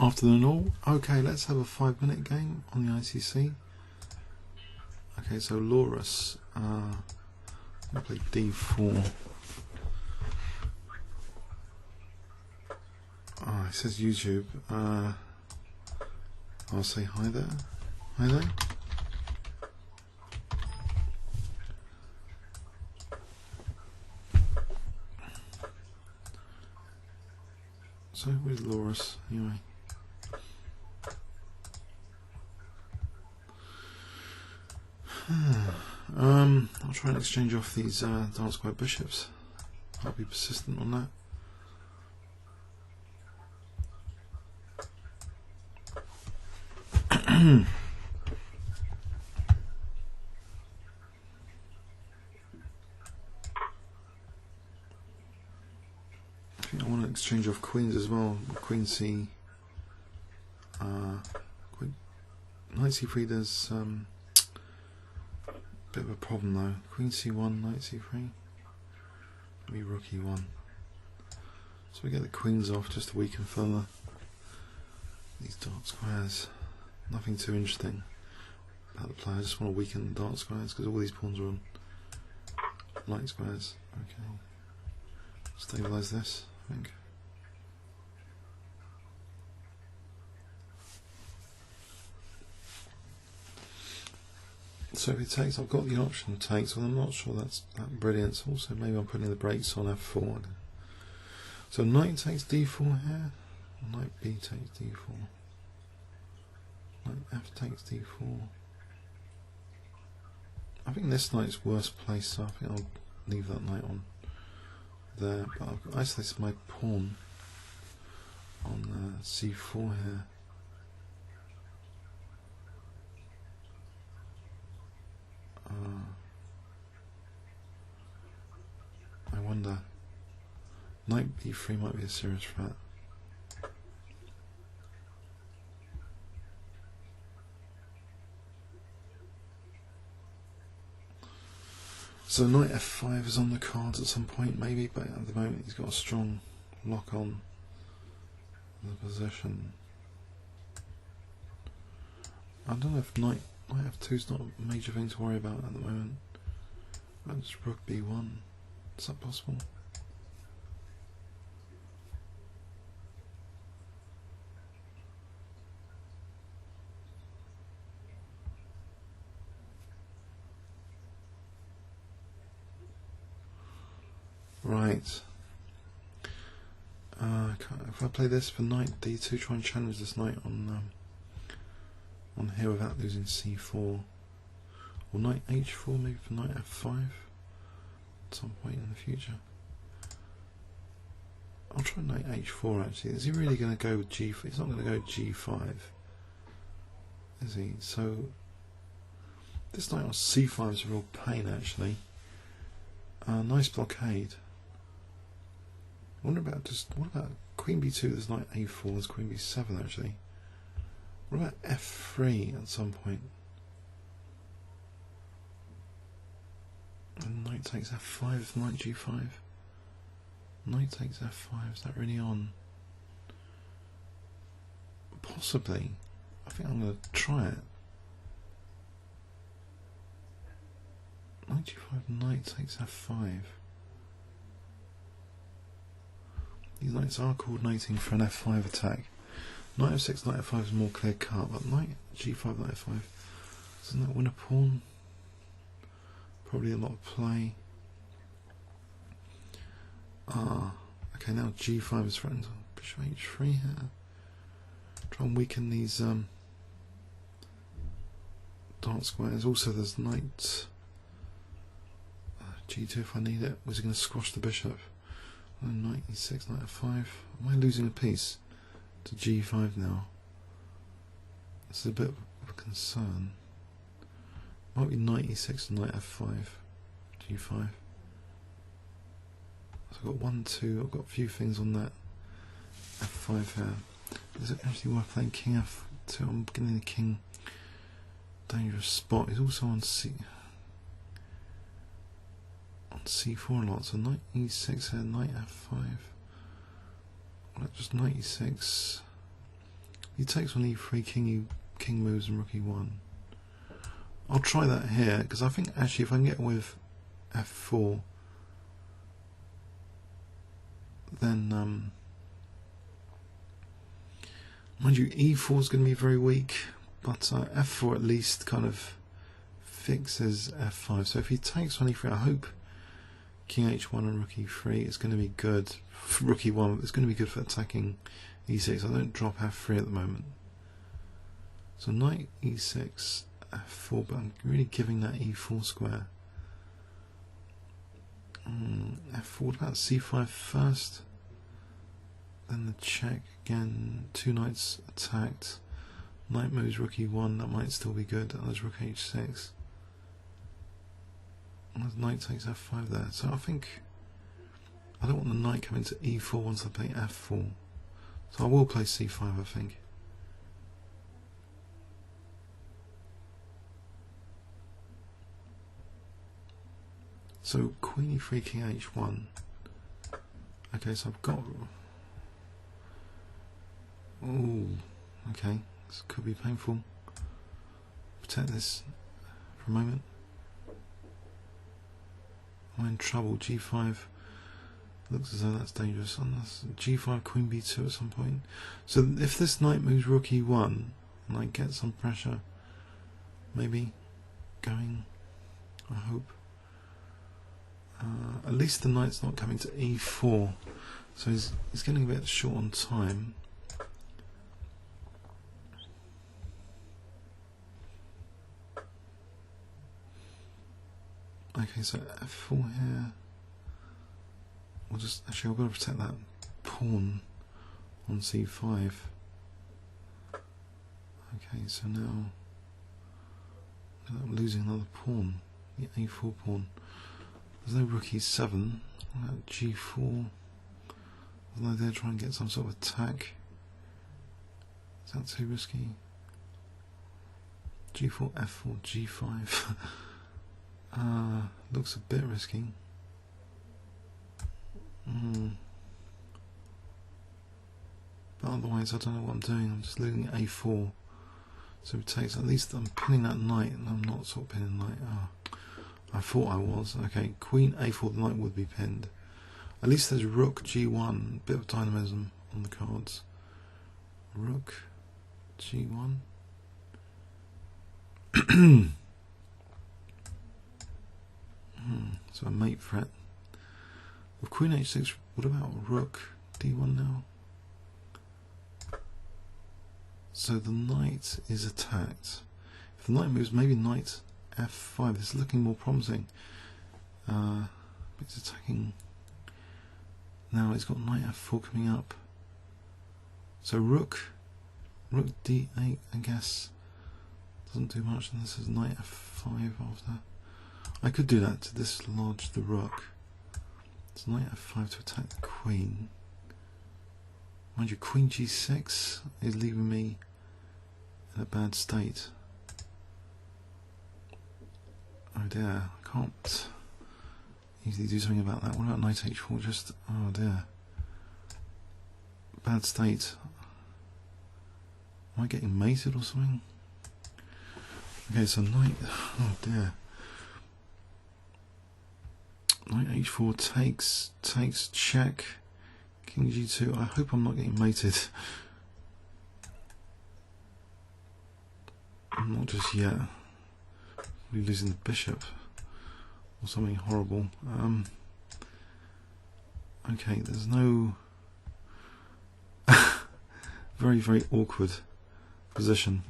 Afternoon all. Okay, let's have a 5-minute game on the ICC. Okay, so Laurus, I'll play D4. Oh, it says YouTube. I'll say hi there. Hi there. So where's Laurus anyway? I'll try and exchange off these dark square bishops. I'll be persistent on that. I think I want to exchange off queens as well. Queen C. Knight C3. There's bit of a problem though. Queen C1, Knight C3. Maybe Rook E1. So we get the queens off just to weaken further these dark squares. Nothing too interesting about the play. I just want to weaken the dark squares because all these pawns are on light squares. Okay. Stabilize this, I think. So if it takes, I've got the option to take, so I'm not sure that's that brilliant. So also maybe I'm putting the brakes on F4. So knight takes D4 here, knight B takes D4, knight F takes D4. I think this knight's worse placed, so I think I'll leave that knight on there. But I've got isolated my pawn on C4 here. I wonder, knight B3 might be a serious threat. So knight F5 is on the cards at some point maybe, but at the moment he's got a strong lock on the position. I don't know if knight F2 is not a major thing to worry about at the moment. That's Rook B1. Is that possible? Right. If I play this for knight D2, try and challenge this knight on here without losing C4, or knight H4 maybe for knight F5 at some point in the future. I'll try knight H4 actually. Is he really going to go with G4? He's not going to go G5, is he? So this knight on C5 is a real pain actually. Nice blockade. What about Queen B2? There's knight A4. There's Queen B7 actually. What about F3 at some point? And knight takes F5, knight G5. Knight takes F5, is that really on? Possibly. I think I'm going to try it. Knight G5, knight takes F5. These knights are coordinating for an F5 attack. Knight F6, knight F5 is more clear cut, but knight G5, knight F5, doesn't that win a pawn? Probably a lot of play. Okay, now G5 is threatened. Bishop H3 here. Try and weaken these dark squares. Also, there's knight G2 if I need it. Was he going to squash the bishop? Knight E6, knight F5. Am I losing a piece to G5 now? This is a bit of a concern. Might be knight E6 and knight F5, G5. So I've got 1, 2, I've got a few things on that F5 here. Is it actually worth playing King F2? I'm getting the king dangerous spot. He's also on C4 a lot, so knight E6 here, knight F5. Well, just knight E6. he takes on e3, king moves and rook e1. I'll try that here, because I think actually if I can get with f4, then mind you, e4 is going to be very weak, but f4 at least kind of fixes f5. So if he takes on e3, I hope king h1 and rook e3 is going to be good. Rook e1, it's going to be good for attacking e6. I don't drop f3 at the moment. So knight e6, f4, but I'm really giving that e4 square. F4, what about c5 first? Then the check again, two knights attacked. Knight moves rook e1, that might still be good. And there's rook h6. And the knight takes f5 there. So I think I don't want the knight coming to e4 once I play f4. So I will play c5, I think. So queen e3, king h1. Okay, so I've got... Oh, okay. This could be painful. Protect this for a moment. I'm in trouble. g5 looks as though that's dangerous. And that's g5, queen b2 at some point. So if this knight moves rook e1 and I get some pressure, maybe going, I hope. At least the knight's not coming to e4, so he's getting a bit short on time. Okay, so f4 here. We'll just actually I've got to protect that pawn on c5. Okay, so now I'm losing another pawn, the a4 pawn. There's no rook e7, g4, although they're trying to get some sort of attack. Is that too risky? g4, f4, g5. Looks a bit risky. But otherwise I don't know what I'm doing, I'm just losing a4. So it takes, at least I'm pinning that knight, and I'm not sort of pinning the knight. I thought I was. Okay, queen a4, the knight would be pinned. At least there's rook g1, bit of dynamism on the cards. Rook g1. So a mate threat. With queen h6, what about rook d1 now? So the knight is attacked. If the knight moves, maybe knight f5. This is looking more promising. It's attacking. Now it's got knight f4 coming up. So rook d8, I guess, doesn't do much, and this is knight f5 after. I could do that to dislodge the rook. It's knight f5 to attack the queen. Mind you, queen g6 is leaving me in a bad state. Oh dear, I can't easily do something about that. What about knight h4? Just, oh dear. Bad state. Am I getting mated or something? Okay, so knight, oh dear. Knight h4 takes check. King g2. I hope I'm not getting mated. I'm not just yet. We're losing the bishop or something horrible. Okay, there's no very awkward position.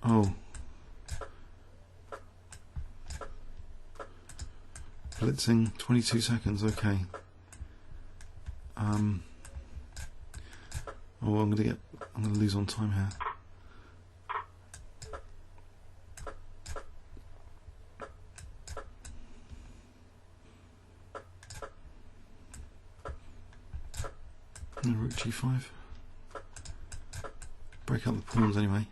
Oh, blitzing 22 seconds. Okay. Oh, I'm gonna lose on time here. Rook g5. Break up the pawns anyway.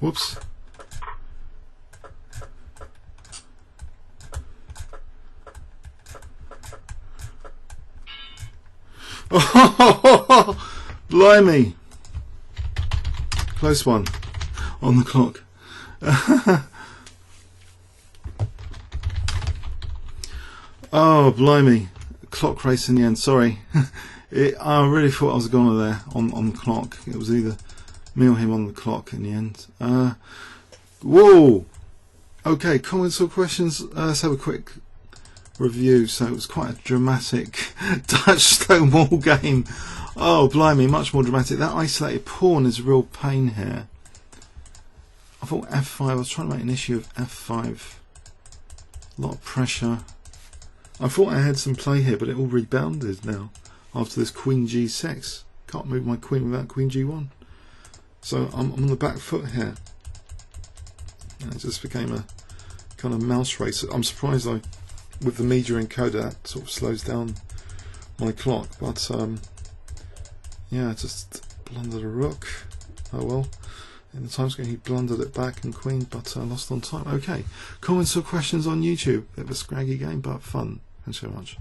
Whoops. Oh, blimey. Close one on the clock. Oh, blimey. Clock race in the end, sorry. I really thought I was gone there on the clock. It was either me or him on the clock in the end. Whoa! Okay, comments or questions? Let's have a quick review. So it was quite a dramatic Dutch stonewall game. Oh, blimey, much more dramatic. That isolated pawn is a real pain here. I thought F5, I was trying to make an issue of F5. A lot of pressure. I thought I had some play here, but it all rebounded now after this Queen G6. Can't move my Queen without Queen G1. So I'm on the back foot here. And it just became a kind of mouse race. I'm surprised with the media encoder that sort of slows down my clock. But yeah, just blundered a rook. Oh well. In the time scale he blundered it back and queen, but lost on time. Okay, comments or questions on YouTube. Bit of a scraggy game, but fun. Thanks so much.